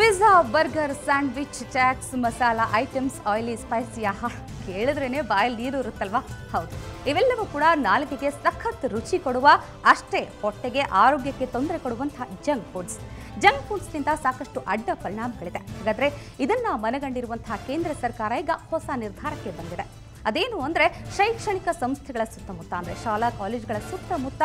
Pizza, burger, sandwich, chats, masala items, oily, spicy, ಕೇಳಿದ್ರೇನೆ ಬಾಯಲ್ಲಿ ನೀರು ಇರುತ್ತಲ್ವಾ? ಹೌದು, ಇವೆಲ್ಲವೂ ಕೂಡ ನಾಲಿಗೆಗೆ ಸಖತ್ ರುಚಿ ಕೊಡುವ, ಅಷ್ಟೇ ಹೊಟ್ಟೆಗೆ ಆರೋಗ್ಯಕ್ಕೆ ತೊಂದರೆ ಕೊಡುವಂತಹ ಜಂಕ್ ಫುಡ್ಸ್ನಿಂದ ಸಾಕಷ್ಟು ಅಡ್ಡ ಪರಿಣಾಮಗಳಿದೆ. ಹಾಗಾದ್ರೆ ಇದನ್ನ ಮನಗಂಡಿರುವಂತಹ ಕೇಂದ್ರ ಸರ್ಕಾರ ಈಗ ಹೊಸ ನಿರ್ಧಾರಕ್ಕೆ ಬಂದಿದೆ. ಅದೇನು ಅಂದ್ರೆ ಶೈಕ್ಷಣಿಕ ಸಂಸ್ಥೆಗಳ ಸುತ್ತಮುತ್ತ ಅಂದ್ರೆ ಶಾಲಾ ಕಾಲೇಜುಗಳ ಸುತ್ತಮುತ್ತ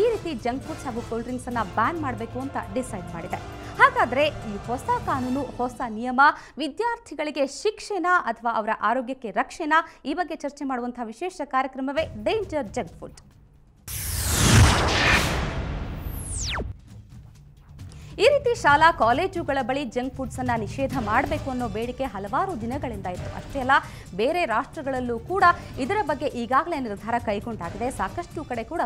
ಈ ರೀತಿ ಜಂಕ್ ಫುಡ್ಸ್ ಹಾಗೂ ಕೂಲ್ ಡ್ರಿಂಕ್ಸ್ ಅನ್ನ ಬ್ಯಾನ್ ಮಾಡಬೇಕು ಅಂತ ಡಿಸೈಡ್ ಮಾಡಿದೆ. ಹಾಗಾದ್ರೆ ಈ ಹೊಸ ಕಾನೂನು, ಹೊಸ ನಿಯಮ ವಿದ್ಯಾರ್ಥಿಗಳಿಗೆ ಶಿಕ್ಷೆನಾ ಅಥವಾ ಅವರ ಆರೋಗ್ಯಕ್ಕೆ ರಕ್ಷಣಾ? ಈ ಬಗ್ಗೆ ಚರ್ಚೆ ಮಾಡುವಂತಹ ವಿಶೇಷ ಕಾರ್ಯಕ್ರಮವೇ ಡೇಂಜರ್ ಜಂಕ್ ಫುಡ್. ಈ ರೀತಿ ಶಾಲಾ ಕಾಲೇಜುಗಳ ಬಳಿ ಜಂಕ್ ಫುಡ್ಸ್ ಅನ್ನ ನಿಷೇಧ ಮಾಡಬೇಕು ಅನ್ನೋ ಬೇಡಿಕೆ ಹಲವಾರು ದಿನಗಳಿಂದ ಇತ್ತು. ಅಷ್ಟೇ ಅಲ್ಲ, ಬೇರೆ ರಾಷ್ಟ್ರಗಳಲ್ಲೂ ಕೂಡ ಇದರ ಬಗ್ಗೆ ಈಗಾಗಲೇ ನಿರ್ಧಾರ ಕೈಗೊಂಡಾಗಿದೆ. ಸಾಕಷ್ಟು ಕಡೆ ಕೂಡ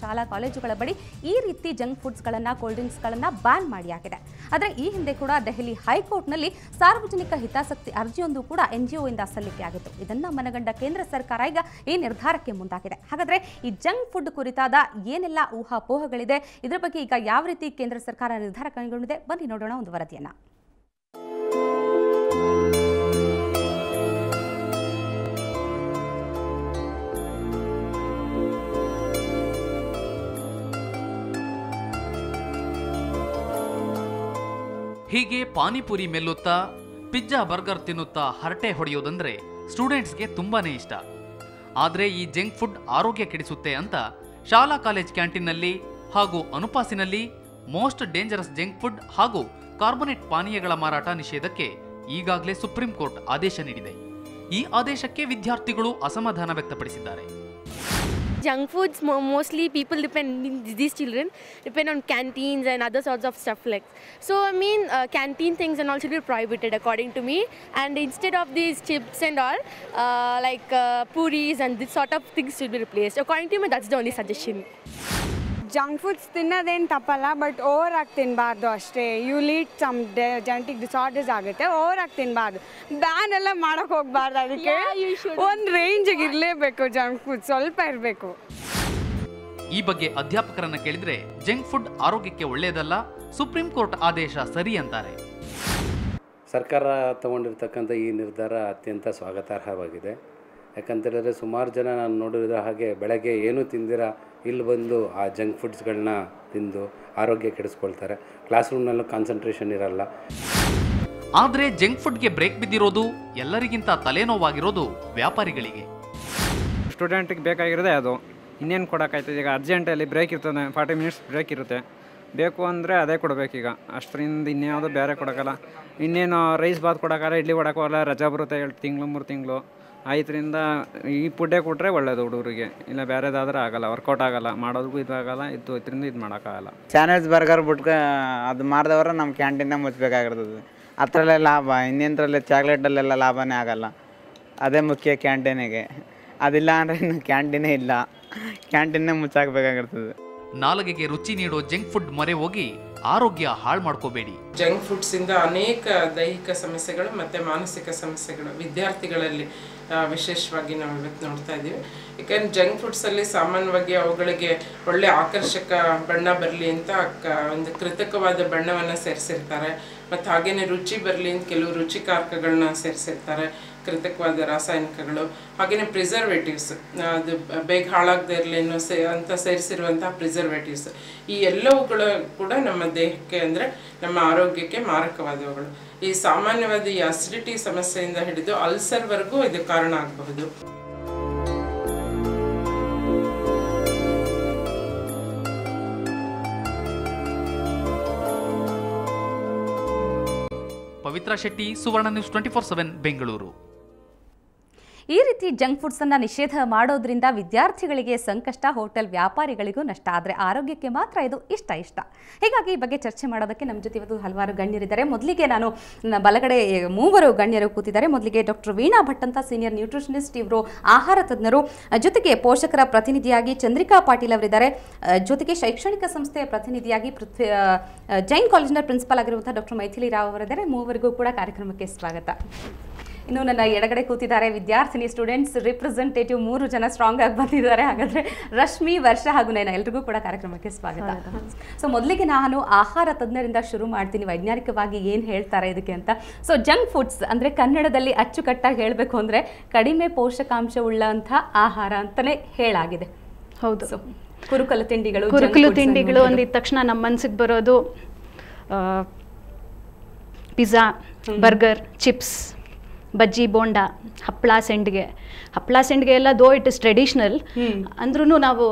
ಶಾಲಾ ಕಾಲೇಜುಗಳ ಬಳಿ ಈ ರೀತಿ ಜಂಕ್ ಫುಡ್ಸ್ಗಳನ್ನು, ಕೋಲ್ಡ್ ಡ್ರಿಂಕ್ಸ್ಗಳನ್ನು ಬ್ಯಾನ್ ಮಾಡಿಯಾಗಿದೆ. ಆದರೆ ಈ ಹಿಂದೆ ಕೂಡ ದೆಹಲಿ ಹೈಕೋರ್ಟ್ನಲ್ಲಿ ಸಾರ್ವಜನಿಕ ಹಿತಾಸಕ್ತಿ ಅರ್ಜಿಯೊಂದು ಕೂಡ NGO ಇಂದ ಸಲ್ಲಿಕೆಯಾಗಿತ್ತು. ಇದನ್ನ ಮನಗಂಡ ಕೇಂದ್ರ ಸರ್ಕಾರ ಈಗ ಈ ನಿರ್ಧಾರಕ್ಕೆ ಮುಂದಾಗಿದೆ. ಹಾಗಾದ್ರೆ ಈ ಜಂಕ್ ಫುಡ್ ಕುರಿತಾದ ಏನೆಲ್ಲ ಊಹಾಪೋಹಗಳಿದೆ, ಇದರ ಬಗ್ಗೆ ಈಗ ಯಾವ ರೀತಿ ಕೇಂದ್ರ ಸರ್ಕಾರ ನಿರ್ಧಾರ ಕೈಗೊಂಡಿದೆ, ಬನ್ನಿ ನೋಡೋಣ ಒಂದು ವರದಿಯನ್ನ. ಹೀಗೆ ಪಾನಿಪುರಿ ಮೆಲ್ಲುತ್ತಾ, ಪಿಜ್ಜಾ, ಬರ್ಗರ್ ತಿನ್ನುತ್ತಾ ಹರಟೆ ಹೊಡೆಯೋದಂದ್ರೆ ಸ್ಟೂಡೆಂಟ್ಸ್ಗೆ ತುಂಬಾನೇ ಇಷ್ಟ. ಆದರೆ ಈ ಜಂಕ್ ಫುಡ್ ಆರೋಗ್ಯ ಕೆಡಿಸುತ್ತೆ ಅಂತ ಶಾಲಾ ಕಾಲೇಜ್ ಕ್ಯಾಂಟೀನ್ನಲ್ಲಿ ಹಾಗೂ ಅನುಪಾಸಿನಲ್ಲಿ ಮೋಸ್ಟ್ ಡೇಂಜರಸ್ ಜಂಕ್ ಫುಡ್ ಹಾಗೂ ಕಾರ್ಬೊನೇಟ್ ಪಾನೀಯಗಳ ಮಾರಾಟ ನಿಷೇಧಕ್ಕೆ ಈಗಾಗಲೇ ಸುಪ್ರೀಂ ಕೋರ್ಟ್ ಆದೇಶ ನೀಡಿದೆ. ಈ ಆದೇಶಕ್ಕೆ ವಿದ್ಯಾರ್ಥಿಗಳು ಅಸಮಾಧಾನ ವ್ಯಕ್ತಪಡಿಸಿದ್ದಾರೆ. Junk foods, mostly people these children depend on canteens and other sorts of stuff like. So I mean, canteen things and all should be prohibited according to me. And instead of these chips and all, puris and this sort of things should be replaced. According to me, that's the only suggestion. Junk foods ತಿನ್ನೋದೇನು ತಪ್ಪಲ್ಲ, but over ಆಗಿ ತಿನ್ನಬಾರ್ದು ಅಷ್ಟೇ. You lead some genetic disorders ಆಗುತ್ತೆ. Over ಆಗಿ ತಿನ್ನಬಾರ್ದು, ban ಎಲ್ಲ ಮಾಡೋಕೆ ಹೋಗಬಾರ್ದು. ಅದಕ್ಕೆ ಒಂದು ರೇಂಜಿಗೆ ಇರಲೇಬೇಕು. ಜಂಕ್ ಫುಡ್ ಸ್ವಲ್ಪ ಇರಬೇಕು. ಈ ಬಗ್ಗೆ ಅಧ್ಯಾಪಕರನ್ನ ಕೇಳಿದ್ರೆ ಜಂಕ್ ಫುಡ್ ಆರೋಗ್ಯಕ್ಕೆ ಒಳ್ಳೆಯದಲ್ಲ, ಸುಪ್ರೀಂ ಕೋರ್ಟ್ ಆದೇಶ ಸರಿ ಅಂತಾರೆ. ಸರ್ಕಾರ ತಗೊಂಡಿರ್ತಕ್ಕಂಥ ಈ ನಿರ್ಧಾರ ಅತ್ಯಂತ ಸ್ವಾಗತಾರ್ಹವಾಗಿದೆ. ಯಾಕಂತೇಳಿದ್ರೆ ಸುಮಾರು ಜನ ನಾನು ನೋಡಿರೋ ಹಾಗೆ ಬೆಳಗ್ಗೆ ಏನೂ ತಿಂದಿರ ಇಲ್ಲಿ ಬಂದು ಆ ಜಂಕ್ ಫುಡ್ಸ್ಗಳನ್ನ ತಿಂದು ಆರೋಗ್ಯ ಕೆಡಿಸ್ಕೊಳ್ತಾರೆ. ಕ್ಲಾಸ್ ರೂಮ್ನಲ್ಲೂ ಕಾನ್ಸಂಟ್ರೇಷನ್ ಇರಲ್ಲ. ಆದರೆ ಜಂಕ್ ಫುಡ್ಗೆ ಬ್ರೇಕ್ ಬಿದ್ದಿರೋದು, ಎಲ್ಲರಿಗಿಂತ ತಲೆನೋವಾಗಿರೋದು ವ್ಯಾಪಾರಿಗಳಿಗೆ. ಸ್ಟೂಡೆಂಟಿಗೆ ಬೇಕಾಗಿರೋದೇ ಅದು. ಇನ್ನೇನು ಕೊಡೋಕ್ಕಾಯ್ತದೆ? ಈಗ ಅರ್ಜೆಂಟಲ್ಲಿ ಬ್ರೇಕ್ ಇರ್ತದೆ, 40 ಮಿನಿಟ್ಸ್ ಬ್ರೇಕ್ ಇರುತ್ತೆ. ಬೇಕು ಅಂದರೆ ಅದೇ ಕೊಡಬೇಕೀಗ. ಅಷ್ಟರಿಂದ ಇನ್ಯಾವುದು ಬೇರೆ ಕೊಡೋಕ್ಕಲ್ಲ. ಇನ್ನೇನು ರೈಸ್ ಬಾತ್ ಕೊಡೋಕ್ಕಲ್ಲ, ಇಡ್ಲಿ ಕೊಡೋಕ್ಕಲ್ಲ. ರಜಾ ಬರುತ್ತೆ 2 ತಿಂಗಳು 3 ತಿಂಗಳು. ಐದರಿಂದ ಈ ಫುಡ್ಡೇ ಕೊಟ್ಟರೆ ಒಳ್ಳೇದು ಹುಡುಗರಿಗೆ. ಇಲ್ಲ ಬೇರೆದಾದ್ರೆ ಆಗಲ್ಲ, ವರ್ಕೌಟ್ ಆಗಲ್ಲ, ಮಾಡೋದಕ್ಕೂ ಇದಾಗಲ್ಲ. ಇದರಿಂದ ಇದು ಮಾಡೋಕ್ಕಾಗಲ್ಲ. ಸ್ಯಾಂಡ್ವಿಚ್ ಬರ್ಗರ್ ಬಿಟ್ರೆ ಅದು ಮಾಡಿದವ್ರೆ ನಮ್ಮ ಕ್ಯಾಂಟೀನ್ನೇ ಮುಚ್ಚಬೇಕಾಗಿರ್ತದೆ. ಅದರಲ್ಲೇ ಲಾಭ, ಇನ್ನೇನರಲ್ಲಿ ಚಾಕ್ಲೇಟಲ್ಲೆಲ್ಲ ಲಾಭನೇ ಆಗಲ್ಲ. ಅದೇ ಮುಖ್ಯ ಕ್ಯಾಂಟೀನಿಗೆ. ಅದಿಲ್ಲ ಅಂದರೆ ಇನ್ನು ಕ್ಯಾಂಟೀನೇ ಇಲ್ಲ, ಕ್ಯಾಂಟೀನ್ನೇ ಮುಚ್ಚಾಕಬೇಕಾಗಿರ್ತದೆ. ನಾಲಿಗೆಗೆ ರುಚಿ ನೀಡೋ ಜಂಕ್ ಫುಡ್ ಮೊರೆ ಹೋಗಿ ಆರೋಗ್ಯ ಹಾಳು ಮಾಡ್ಕೋಬೇಡಿ. ಜಂಕ್ ಫುಡ್ಸ್ ಇಂದ ಅನೇಕ ದೈಹಿಕ ಸಮಸ್ಯೆಗಳು ಮತ್ತೆ ಮಾನಸಿಕ ಸಮಸ್ಯೆಗಳು ವಿದ್ಯಾರ್ಥಿಗಳಲ್ಲಿ ವಿಶೇಷವಾಗಿ ನಾವು ಇವತ್ತು ನೋಡ್ತಾ ಇದ್ದೀವಿ. ಯಾಕಂದ್ರೆ ಜಂಕ್ ಫುಡ್ಸ್ ಅಲ್ಲಿ ಸಾಮಾನ್ಯವಾಗಿ ಅವುಗಳಿಗೆ ಒಳ್ಳೆ ಆಕರ್ಷಕ ಬಣ್ಣ ಬರಲಿ ಅಂತ ಒಂದು ಕೃತಕವಾದ ಬಣ್ಣವನ್ನು ಸೇರಿಸಿರ್ತಾರೆ. ಮತ್ತು ಹಾಗೇನೆ ರುಚಿ ಬರಲಿ ಅಂತ ಕೆಲವು ರುಚಿಕಾರಕಗಳನ್ನ ಸೇರಿಸಿರ್ತಾರೆ, ಕೃತಕವಾದ ರಾಸಾಯನಿಕಗಳು. ಹಾಗೆಯೇ ಪ್ರಿಸರ್ವೇಟಿವ್ಸ್, ಅದು ಬೇಗ ಹಾಳಾಗದೇ ಇರಲಿ ಅಂತ ಸೇರಿಸಿರುವಂತಹ ಪ್ರಿಸರ್ವೇಟಿವ್ಸ್. ಈ ಎಲ್ಲವುಗಳು ಕೂಡ ನಮ್ಮ ದೇಹಕ್ಕೆ ಅಂದರೆ ನಮ್ಮ ಆರೋಗ್ಯಕ್ಕೆ ಮಾರಕವಾದವುಗಳು. ಈ ಸಾಮಾನ್ಯವಾದ ಈ ಅಸಿಡಿಟಿ ಸಮಸ್ಯೆಯಿಂದ ಹಿಡಿದು ಅಲ್ಸರ್ವರೆಗೂ ಇದು ಕಾರಣ ಆಗಬಹುದು. ಪವಿತ್ರ ಶೆಟ್ಟಿ, ಸುವರ್ಣ ನ್ಯೂಸ್ 24/7 ಬೆಂಗಳೂರು. ಈ ರೀತಿ ಜಂಕ್ ಫುಡ್ಸ್ ಅನ್ನ ನಿಷೇಧ ಮಾಡೋದ್ರಿಂದ ವಿದ್ಯಾರ್ಥಿಗಳಿಗೆ ಸಂಕಷ್ಟ, ಹೋಟೆಲ್ ವ್ಯಾಪಾರಿಗಳಿಗೂ ನಷ್ಟ. ಆದರೆ ಆರೋಗ್ಯಕ್ಕೆ ಮಾತ್ರ ಇದು ಇಷ್ಟ. ಹೀಗಾಗಿ ಈ ಬಗ್ಗೆ ಚರ್ಚೆ ಮಾಡೋದಕ್ಕೆ ನಮ್ಮ ಜೊತೆ ಇವತ್ತು ಹಲವಾರು ಗಣ್ಯರಿದ್ದಾರೆ. ಮೊದಲಿಗೆ ನಾನು ಬಲಗಡೆ 3 ಗಣ್ಯರು ಕೂತಿದ್ದಾರೆ. ಮೊದಲಿಗೆ ಡಾಕ್ಟರ್ ವೀಣಾ ಭಟ್ ಅಂತ ಸೀನಿಯರ್ ನ್ಯೂಟ್ರಿಷನಿಸ್ಟ್, ಇವರು ಆಹಾರ ತಜ್ಞರು. ಜೊತೆಗೆ ಪೋಷಕರ ಪ್ರತಿನಿಧಿಯಾಗಿ ಚಂದ್ರಿಕಾ ಪಾಟೀಲ್ ಅವರಿದ್ದಾರೆ. ಜೊತೆಗೆ ಶೈಕ್ಷಣಿಕ ಸಂಸ್ಥೆಯ ಪ್ರತಿನಿಧಿಯಾಗಿ ಜೈನ್ ಕಾಲೇಜಿನ ಪ್ರಿನ್ಸಿಪಾಲ್ ಆಗಿರುವಂತಹ ಡಾಕ್ಟರ್ ಮೈಥಿಲಿ ರಾವ್ ಅವರಿದ್ದಾರೆ. ಮೂವರಿಗೂ ಕೂಡ ಕಾರ್ಯಕ್ರಮಕ್ಕೆ ಸ್ವಾಗತ. ಇನ್ನು ನನ್ನ ಎಡಗಡೆ ಕೂತಿದ್ದಾರೆ ವಿದ್ಯಾರ್ಥಿನಿ ಸ್ಟೂಡೆಂಟ್ಸ್ ರಿಪ್ರೆಸೆಂಟೇಟಿವ್ 3 ಜನ ಸ್ಟ್ರಾಂಗ್ ಆಗಿ ಬಂದಿದ್ದಾರೆ. ಹಾಗಾದ್ರೆ ರಶ್ಮಿ, ವರ್ಷ ಹಾಗೂ ನಯನ ಎಲ್ರಿಗೂ ಕೂಡ ಕಾರ್ಯಕ್ರಮಕ್ಕೆ ಸ್ವಾಗತ. ಸೊ ಮೊದಲಿಗೆ ನಾನು ಆಹಾರ ತಜ್ಞರಿಂದ ಶುರು ಮಾಡ್ತೀನಿ, ವೈಜ್ಞಾನಿಕವಾಗಿ ಏನು ಹೇಳ್ತಾರೆ ಇದಕ್ಕೆ ಅಂತ. ಸೊ ಜಂಕ್ ಫುಡ್ಸ್ ಅಂದರೆ ಕನ್ನಡದಲ್ಲಿ ಅಚ್ಚುಕಟ್ಟಾಗಿ ಹೇಳಬೇಕು ಅಂದರೆ ಕಡಿಮೆ ಪೋಷಕಾಂಶವುಳ್ಳಂಥ ಆಹಾರ ಅಂತಲೇ ಹೇಳಾಗಿದೆ. ಹೌದು. ಸೊ ಕುರುಕಲು ತಿಂಡಿಗಳು ಅಂದಿದ ತಕ್ಷಣ ನಮ್ಮ ಮನಸ್ಸಿಗೆ ಬರೋದು ಪಿಜ್ಜಾ, ಬರ್ಗರ್, ಚಿಪ್ಸ್, ಬಜ್ಜಿ, ಬೋಂಡ, ಹಪ್ಪಳ ಸಂಡಿಗೆ ಎಲ್ಲ ದೋ ಇಟ್ ಇಸ್ ಟ್ರೆಡಿಷ್ನಲ್ ಅಂದ್ರೂ ನಾವು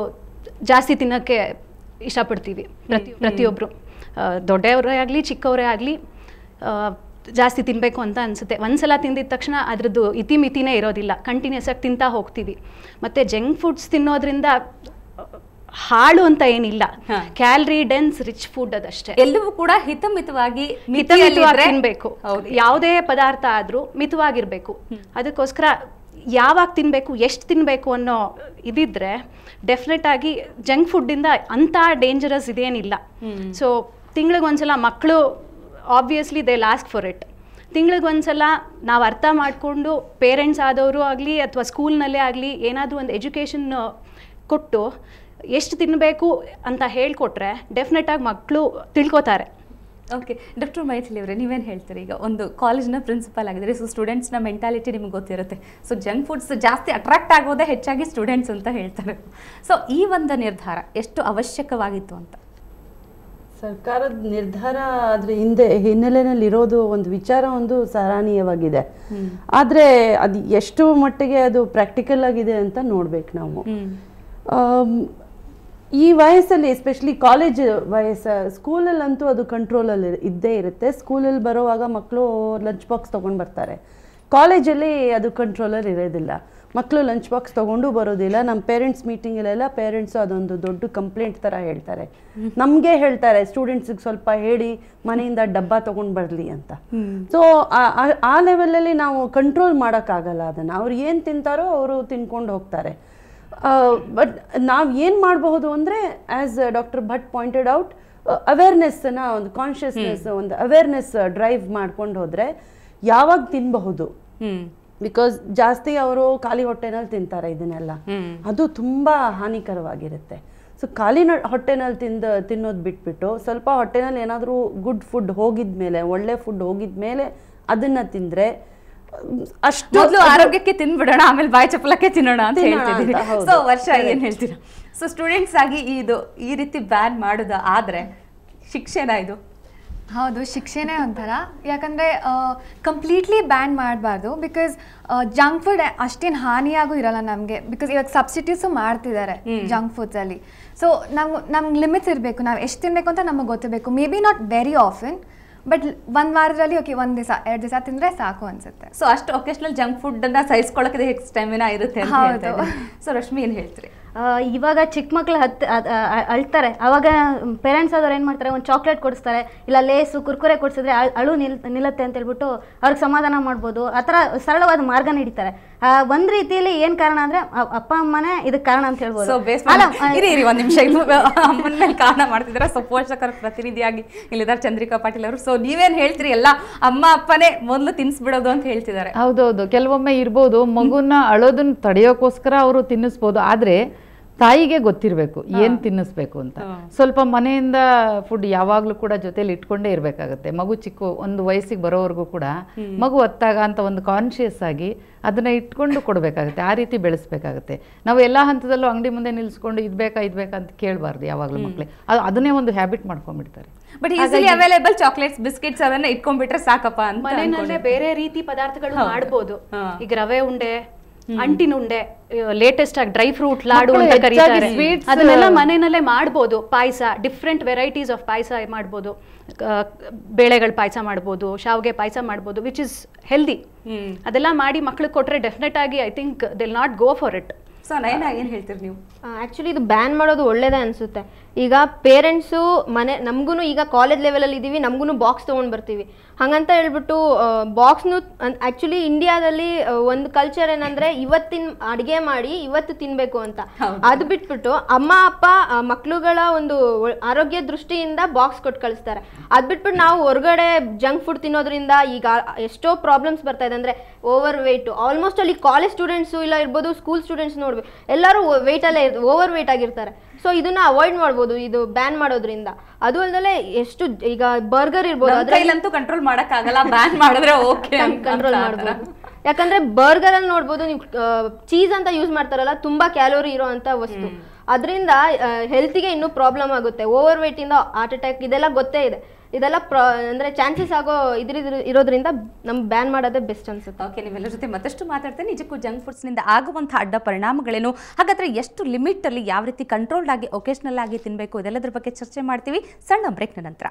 ಜಾಸ್ತಿ ತಿನ್ನೋಕ್ಕೆ ಇಷ್ಟಪಡ್ತೀವಿ. ಪ್ರತಿಯೊಬ್ಬರು ದೊಡ್ಡವರೇ ಆಗಲಿ ಚಿಕ್ಕವರೇ ಆಗಲಿ ಜಾಸ್ತಿ ತಿನ್ನಬೇಕು ಅಂತ ಅನಿಸುತ್ತೆ. ಒಂದ್ಸಲ ತಿಂದಿದ ತಕ್ಷಣ ಅದ್ರದ್ದು ಇತಿಮಿತಿನೇ ಇರೋದಿಲ್ಲ, ಕಂಟಿನ್ಯೂಸ್ ಆಗಿ ತಿಂತಾ ಹೋಗ್ತೀವಿ. ಮತ್ತು ಜಂಕ್ ಫುಡ್ಸ್ ತಿನ್ನೋದ್ರಿಂದ ಹಾಳು ಅಂತ ಏನಿಲ್ಲ, ಕ್ಯಾಲರಿ ಡೆನ್ಸ್ ರಿಚ್ ಫುಡ್ ಅದಷ್ಟೇ. ಎಲ್ಲವೂ ಕೂಡ ಹಿತಮಿತವಾಗಿ ತಿನ್ಬೇಕು. ಯಾವುದೇ ಪದಾರ್ಥ ಆದ್ರೂ ಮಿತವಾಗಿರ್ಬೇಕು. ಅದಕ್ಕೋಸ್ಕರ ಯಾವಾಗ ತಿನ್ಬೇಕು, ಎಷ್ಟು ತಿನ್ಬೇಕು ಅನ್ನೋ ಇದಿದ್ರೆ ಡೆಫಿನೆಟ್ ಆಗಿ ಜಂಕ್ ಫುಡ್ ಇಂದ ಅಂತ ಡೇಂಜರಸ್ ಇದೇನಿಲ್ಲ. ಸೊ ತಿಂಗಳಿಗೊಂದ್ಸಲ ಮಕ್ಕಳು obviously they last for it. ತಿಂಗಳಿಗೊಂದ್ಸಲ ನಾವು ಅರ್ಥ ಮಾಡಿಕೊಂಡು ಪೇರೆಂಟ್ಸ್ ಆದವರು ಆಗಲಿ ಅಥವಾ ಸ್ಕೂಲ್ನಲ್ಲೇ ಆಗಲಿ ಏನಾದರೂ ಒಂದು ಎಜುಕೇಷನ್ ಕೊಟ್ಟು ಎಷ್ಟು ತಿನ್ನಬೇಕು ಅಂತ ಹೇಳ್ಕೊಟ್ರೆ ಡೆಫಿನೆಟ್ ಆಗಿ ಮಕ್ಕಳು ತಿಳ್ಕೊತಾರೆ. ಓಕೆ, ಡಾಕ್ಟರ್ ಮೈಥಿಲಿ ಅವರೇ, ನೀವೇನು ಹೇಳ್ತೀರಿ? ಈಗ ಒಂದು ಕಾಲೇಜ್ನ ಪ್ರಿನ್ಸಿಪಲ್ ಆಗಿದ್ರೆ, ಸೊ ಸ್ಟೂಡೆಂಟ್ಸ್ನ ಮೆಂಟಾಲಿಟಿ ನಿಮ್ಗೆ ಗೊತ್ತಿರುತ್ತೆ. ಸೊ ಜಂಕ್ ಫುಡ್ಸ್ ಜಾಸ್ತಿ ಅಟ್ರಾಕ್ಟ್ ಆಗೋದೇ ಹೆಚ್ಚಾಗಿ ಸ್ಟೂಡೆಂಟ್ಸ್ ಅಂತ ಹೇಳ್ತಾರೆ. ಸೊ ಈ ಒಂದು ನಿರ್ಧಾರ ಎಷ್ಟು ಅವಶ್ಯಕವಾಗಿತ್ತು ಅಂತ? ಸರ್ಕಾರದ ನಿರ್ಧಾರ ಅದ್ರ ಹಿನ್ನೆಲೆಯಲ್ಲಿ ಇರೋದು ಒಂದು ವಿಚಾರ ಒಂದು ಸರಾಹನೀಯವಾಗಿದೆ. ಆದರೆ ಅದು ಎಷ್ಟು ಮಟ್ಟಿಗೆ ಅದು ಪ್ರಾಕ್ಟಿಕಲ್ ಆಗಿದೆ ಅಂತ ನೋಡ್ಬೇಕು ನಾವು. ಈ ವಯಸ್ಸಲ್ಲಿ ಎಸ್ಪೆಷಲಿ ಕಾಲೇಜ್ ಸ್ಕೂಲಲ್ಲಂತೂ ಅದು ಕಂಟ್ರೋಲಲ್ಲಿ ಇದ್ದೇ ಇರುತ್ತೆ. ಸ್ಕೂಲಲ್ಲಿ ಬರೋವಾಗ ಮಕ್ಕಳು ಲಂಚ್ ಬಾಕ್ಸ್ ತೊಗೊಂಡು ಬರ್ತಾರೆ. ಕಾಲೇಜಲ್ಲಿ ಅದು ಕಂಟ್ರೋಲಲ್ಲಿ ಇರೋದಿಲ್ಲ. ಮಕ್ಕಳು ಲಂಚ್ ಬಾಕ್ಸ್ ತೊಗೊಂಡು ಬರೋದಿಲ್ಲ. ನಮ್ಮ ಪೇರೆಂಟ್ಸ್ ಮೀಟಿಂಗಲ್ಲೆಲ್ಲ ಪೇರೆಂಟ್ಸು ಅದೊಂದು ದೊಡ್ಡ ಕಂಪ್ಲೇಂಟ್ ಥರ ಹೇಳ್ತಾರೆ. ನಮಗೆ ಹೇಳ್ತಾರೆ ಸ್ಟೂಡೆಂಟ್ಸಿಗೆ ಸ್ವಲ್ಪ ಹೇಳಿ ಮನೆಯಿಂದ ಡಬ್ಬ ತೊಗೊಂಡು ಬರಲಿ ಅಂತ. ಸೊ ಆ ಲೆವೆಲಲ್ಲಿ ನಾವು ಕಂಟ್ರೋಲ್ ಮಾಡೋಕ್ಕಾಗಲ್ಲ ಅದನ್ನು. ಅವ್ರು ಏನು ತಿಂತಾರೋ ಅವರು ತಿನ್ಕೊಂಡು ಹೋಗ್ತಾರೆ. ಬಟ್ ನಾವು ಏನು ಮಾಡಬಹುದು ಅಂದರೆ, as doctor Bhat pointed out, ಅವೇರ್ನೆಸ್ಸನ್ನು, ಒಂದು ಕಾನ್ಷಿಯಸ್ನೆಸ್, ಒಂದು ಅವೇರ್ನೆಸ್ ಡ್ರೈವ್ ಮಾಡ್ಕೊಂಡು ಹೋದರೆ ಯಾವಾಗ ತಿನ್ನಬಹುದು. ಬಿಕಾಸ್ ಜಾಸ್ತಿ ಅವರು ಖಾಲಿ ಹೊಟ್ಟೆನಲ್ಲಿ ತಿಂತಾರೆ ಇದನ್ನೆಲ್ಲ, ಅದು ತುಂಬ ಹಾನಿಕರವಾಗಿರುತ್ತೆ. ಸೊ ಖಾಲಿ ಹೊಟ್ಟೆನಲ್ಲಿ ತಿನ್ನೋದು ಬಿಟ್ಬಿಟ್ಟು ಸ್ವಲ್ಪ ಹೊಟ್ಟೆನಲ್ಲಿ ಏನಾದರೂ ಗುಡ್ ಫುಡ್ ಹೋಗಿದ್ಮೇಲೆ, ಒಳ್ಳೆ ಫುಡ್ ಹೋಗಿದ್ಮೇಲೆ ಅದನ್ನು ತಿಂದರೆ ಅಷ್ಟು ಆರೋಗ್ಯಕ್ಕೆ ತಿನ್ಬಿಡೋಣ, ಆಮೇಲೆ ಬಾಯಿ ಚಪ್ಪಲಕ್ಕೆ ತಿನ್ನೋಣ ಅಂತ ಹೇಳ್ತಿದ್ದೀವಿ. ಸೊ ವರ್ಷ ಏನ್ ಹೇಳ್ತೀರಾ? ಸೊ ಸ್ಟೂಡೆಂಟ್ಸ್ ಆಗಿ ಈ ರೀತಿ ಬ್ಯಾನ್ ಮಾಡೋದು ಆದ್ರೆ ಶಿಕ್ಷೆನಾ ಇದು? ಹೌದು, ಶಿಕ್ಷೆನೇ ಒಂಥರ. ಯಾಕಂದರೆ ಕಂಪ್ಲೀಟ್ಲಿ ಬ್ಯಾನ್ ಮಾಡಬಾರ್ದು. ಬಿಕಾಸ್ ಜಂಕ್ ಫುಡ್ ಅಷ್ಟೇನು ಹಾನಿಯಾಗೂ ಇರಲ್ಲ ನಮಗೆ. ಬಿಕಾಸ್ ಇವಾಗ ಸಬ್ಸ್ಟಿಟ್ಯೂಟ್ಸು ಮಾಡ್ತಿದ್ದಾರೆ ಜಂಕ್ ಫುಡ್ಸಲ್ಲಿ. ಸೊ ನಮ್ಗೆ ಲಿಮಿಟ್ಸ್ ಇರಬೇಕು. ನಾವು ಎಷ್ಟು ತಿನ್ನಬೇಕು ಅಂತ ನಮಗೆ ಗೊತ್ತಿರಬೇಕು. May be not very often, but ಒಂದು ವಾರದಲ್ಲಿ ಓಕೆ 1 ದಿವಸ 2 ದಿವಸ ತಿಂದರೆ ಸಾಕು ಅನ್ಸುತ್ತೆ. ಸೊ ಅಷ್ಟು ಒಕೇಶನಲ್ ಜಂಕ್ ಫುಡ್ಡನ್ನು ಸಹಿಸ್ಕೊಳ್ಳೋಕೆ ಸ್ಟೆಮಿನಾ ಇರುತ್ತೆ. ಹೌದು. ಸೊ ರಶ್ಮಿ ಏನು ಹೇಳ್ತೀರಿ? ಇವಾಗ ಚಿಕ್ಕ ಮಕ್ಳು ಅಳ್ತಾರೆ, ಅವಾಗ ಪೇರೆಂಟ್ಸ್ ಆದವ್ರು ಏನು ಮಾಡ್ತಾರೆ, ಒಂದು ಚಾಕ್ಲೇಟ್ ಕೊಡಿಸ್ತಾರೆ, ಇಲ್ಲ ಲೇಸು ಕುರ್ಕುರೆ ಕೊಡಿಸಿದ್ರೆ ಅಳು ನಿಲ್ಲತ್ತೆ ಅಂತ ಹೇಳ್ಬಿಟ್ಟು ಅವ್ರಿಗೆ ಸಮಾಧಾನ ಮಾಡ್ಬೋದು. ಆ ಥರ ಸರಳವಾದ ಮಾರ್ಗ ನೀಡ್ತಾರೆ. ಒಂದು ರೀತಿಯಲ್ಲಿ ಏನು ಕಾರಣ ಅಂದರೆ ಅಪ್ಪ ಅಮ್ಮನೇ ಇದಕ್ಕೆ ಕಾರಣ ಅಂತ ಹೇಳ್ಬೋದು. ಇರಿ ಒಂದು ನಿಮಿಷ, ಅಮ್ಮನ ಮೇಲೆ ಕಾರಣ ಮಾಡ್ತಿದ್ದಾರೆ. ಸೊ ಪೋಷಕರ ಪ್ರತಿನಿಧಿಯಾಗಿ ಇಲ್ಲಿದ್ದಾರೆ ಚಂದ್ರಿಕಾ ಪಾಟೀಲ್ ಅವರು. ಸೊ ನೀವೇನು ಹೇಳ್ತೀರಿ? ಎಲ್ಲ ಅಮ್ಮ ಅಪ್ಪನೇ ಮೊದಲು ತಿನ್ನಿಸ್ಬಿಡೋದು ಅಂತ ಹೇಳ್ತಿದ್ದಾರೆ. ಹೌದೌದು, ಕೆಲವೊಮ್ಮೆ ಇರ್ಬೋದು ಮಗುನ ಅಳೋದನ್ನ ತಡೆಯೋಕ್ಕೋಸ್ಕರ ಅವರು ತಿನ್ನಿಸ್ಬೋದು. ಆದರೆ ತಾಯಿಗೆ ಗೊತ್ತಿರಬೇಕು ಏನು ತಿನ್ನಿಸ್ಬೇಕು ಅಂತ. ಸ್ವಲ್ಪ ಮನೆಯಿಂದ ಫುಡ್ ಯಾವಾಗಲೂ ಕೂಡ ಜೊತೆಲಿ ಇಟ್ಕೊಂಡೇ ಇರಬೇಕಾಗುತ್ತೆ. ಮಗು ಚಿಕ್ಕ ಒಂದು ವಯಸ್ಸಿಗೆ ಬರೋವರೆಗೂ ಕೂಡ ಮಗು ಹೊತ್ತಾಗ ಅಂತ ಒಂದು ಕಾನ್ಷಿಯಸ್ ಆಗಿ ಅದನ್ನ ಇಟ್ಕೊಂಡು ಕೊಡಬೇಕಾಗುತ್ತೆ. ಆ ರೀತಿ ಬೆಳೆಸ್ಬೇಕಾಗುತ್ತೆ. ನಾವು ಎಲ್ಲ ಹಂತದಲ್ಲೂ ಅಂಗಡಿ ಮುಂದೆ ನಿಲ್ಸ್ಕೊಂಡು ಇದು ಬೇಕಾ ಅಂತ ಕೇಳಬಾರ್ದು ಯಾವಾಗಲೂ ಮಕ್ಕಳಿಗೆ. ಅದನ್ನೇ ಒಂದು ಹ್ಯಾಬಿಟ್ ಮಾಡ್ಕೊಂಡ್ಬಿಡ್ತಾರೆ. But easily available chocolates, biscuits ಅದನ್ನ ಇಟ್ಕೊಂಡ್ಬಿಟ್ರೆ ಸಾಕಪ್ಪ ಅಂತ. ಮನೆಯಲ್ಲೇ ಬೇರೆ ರೀತಿ ಪದಾರ್ಥಗಳು ಮಾಡ್ಬೋದು. ಈಗ ರವೆ ಉಂಡೆ, ಅಂಟಿನ ಉಂಡೆ, ಲೇಟೆಸ್ಟ್ ಆಗಿ ಡ್ರೈ ಫ್ರೂಟ್ ಲಾಡು ಅಂತ ಕರೀತಾರೆ, ಅದನ್ನೆಲ್ಲ ಮನೆಯಲ್ಲೇ ಮಾಡ್ಬೋದು. ಪಾಯಸ, ಡಿಫ್ರೆಂಟ್ ವೆರೈಟೀಸ್ ಆಫ್ ಪಾಯಸ ಮಾಡ್ಬೋದು. ಬೇಳೆಗಳ ಪಾಯಸ ಮಾಡ್ಬೋದು, ಶಾವಿಗೆ ಪಾಯಸ ಮಾಡ್ಬೋದು, ವಿಚ್ ಇಸ್ ಹೆಲ್ದಿ. ಅದೆಲ್ಲ ಮಾಡಿ ಮಕ್ಳಿಗೆ ಕೊಟ್ರೆ ಡೆಫಿನೆಟ್ ಆಗಿ I think they will not go for it. So Nayana ಏನು ಹೇಳ್ತೀರಿ ನೀವು? ಆ್ಯಕ್ಚುಲಿ ಇದು ಬ್ಯಾನ್ ಮಾಡೋದು ಒಳ್ಳೇದೇ ಅನಿಸುತ್ತೆ. ಈಗ ಪೇರೆಂಟ್ಸು ನಮಗೂ ಈಗ ಕಾಲೇಜ್ ಲೆವೆಲಲ್ಲಿ ಇದ್ದೀವಿ, ನಮಗೂ ಬಾಕ್ಸ್ ತೊಗೊಂಡು ಬರ್ತೀವಿ. ಹಾಗಂತ ಹೇಳ್ಬಿಟ್ಟು ಬಾಕ್ಸ್ನು ಆ್ಯಕ್ಚುಲಿ ಇಂಡಿಯಾದಲ್ಲಿ ಒಂದು ಕಲ್ಚರ್ ಏನಂದರೆ ಇವತ್ತಿನ ಅಡುಗೆ ಮಾಡಿ ಇವತ್ತು ತಿನ್ನಬೇಕು ಅಂತ. ಅದು ಬಿಟ್ಬಿಟ್ಟು ಅಮ್ಮ ಅಪ್ಪ ಮಕ್ಳುಗಳ ಒಂದು ಆರೋಗ್ಯ ದೃಷ್ಟಿಯಿಂದ ಬಾಕ್ಸ್ ಕೊಟ್ಟು ಕಳಿಸ್ತಾರೆ. ಅದು ಬಿಟ್ಬಿಟ್ಟು ನಾವು ಹೊರಗಡೆ ಜಂಕ್ ಫುಡ್ ತಿನ್ನೋದ್ರಿಂದ ಈಗ ಎಷ್ಟೋ ಪ್ರಾಬ್ಲಮ್ಸ್ ಬರ್ತಾ ಇದೆ. ಅಂದರೆ ಓವರ್ ವೆಯ್ಟು, ಆಲ್ಮೋಸ್ಟ್ ಅಲ್ಲಿ ಕಾಲೇಜ್ ಸ್ಟೂಡೆಂಟ್ಸು ಇಲ್ಲ ಇರ್ಬೋದು, ಸ್ಕೂಲ್ ಸ್ಟೂಡೆಂಟ್ಸ್ ನೋಡ್ಬೇಕು, ಎಲ್ಲರೂ ವೆಯ್ಟಲ್ಲೇ ಓವರ್ ವೆಯ್ಟ್ ಆಗಿರ್ತಾರೆ. ಸೊ ಇದನ್ನ ಅವಾಯ್ಡ್ ಮಾಡ್ಬೋದು ಇದು ಬ್ಯಾನ್ ಮಾಡೋದ್ರಿಂದ. ಅದು ಅಲ್ಲದೆ ಎಷ್ಟು ಈಗ ಬರ್ಗರ್ ಇರ್ಬೋದು, ಅದ್ರಲ್ಲಂತೂ ಕಂಟ್ರೋಲ್ ಮಾಡಕ್ಕಾಗಲ್ಲ, ಬ್ಯಾನ್ ಮಾಡಿದ್ರೆ ಓಕೆ ಕಂಟ್ರೋಲ್ ಮಾಡ್ಬೋದು. ಯಾಕಂದ್ರೆ ಬರ್ಗರ್ ಅಲ್ಲಿ ನೋಡ್ಬೋದು ನೀವು ಚೀಸ್ ಅಂತ ಯೂಸ್ ಮಾಡ್ತಾರಲ್ಲ, ತುಂಬಾ ಕ್ಯಾಲೋರಿ ಇರೋ ಅಂತ ವಸ್ತು. ಅದರಿಂದ ಹೆಲ್ತಿಗೆ ಇನ್ನೂ ಪ್ರಾಬ್ಲಮ್ ಆಗುತ್ತೆ. ಓವರ್ ವೇಟ್ ಇಂದ ಹಾರ್ಟ್ ಅಟ್ಯಾಕ್ ಇದೆಲ್ಲ ಗೊತ್ತೇ ಇದೆ. ಇದೆಲ್ಲ ಅಂದ್ರೆ ಚಾನ್ಸಸ್ ಆಗೋ ಇರೋದ್ರಿಂದ ನಮ್ಗೆ ಬ್ಯಾನ್ ಮಾಡೋದೇ ಬೆಸ್ಟ್ ಅನ್ಸುತ್ತೆ. ಓಕೆ, ನೀವೆಲ್ಲರ ಜೊತೆ ಮತ್ತಷ್ಟು ಮಾತಾಡ್ತೇನೆ. ನಿಜಕ್ಕೂ ಜಂಕ್ ಫುಡ್ಸ್ನಿಂದ ಆಗುವಂತಹ ಅಡ್ಡ ಪರಿಣಾಮಗಳೇನು, ಹಾಗಾದ್ರೆ ಎಷ್ಟು ಲಿಮಿಟ್ ಅಲ್ಲಿ ಯಾವ ರೀತಿ ಕಂಟ್ರೋಲ್ಡ್ ಆಗಿ ಒಕೇಶನಲ್ ಆಗಿ ತಿನ್ನಬೇಕು, ಇದೆಲ್ಲದ್ರ ಬಗ್ಗೆ ಚರ್ಚೆ ಮಾಡ್ತೀವಿ ಸಣ್ಣ ಬ್ರೇಕ್ನ ನಂತರ.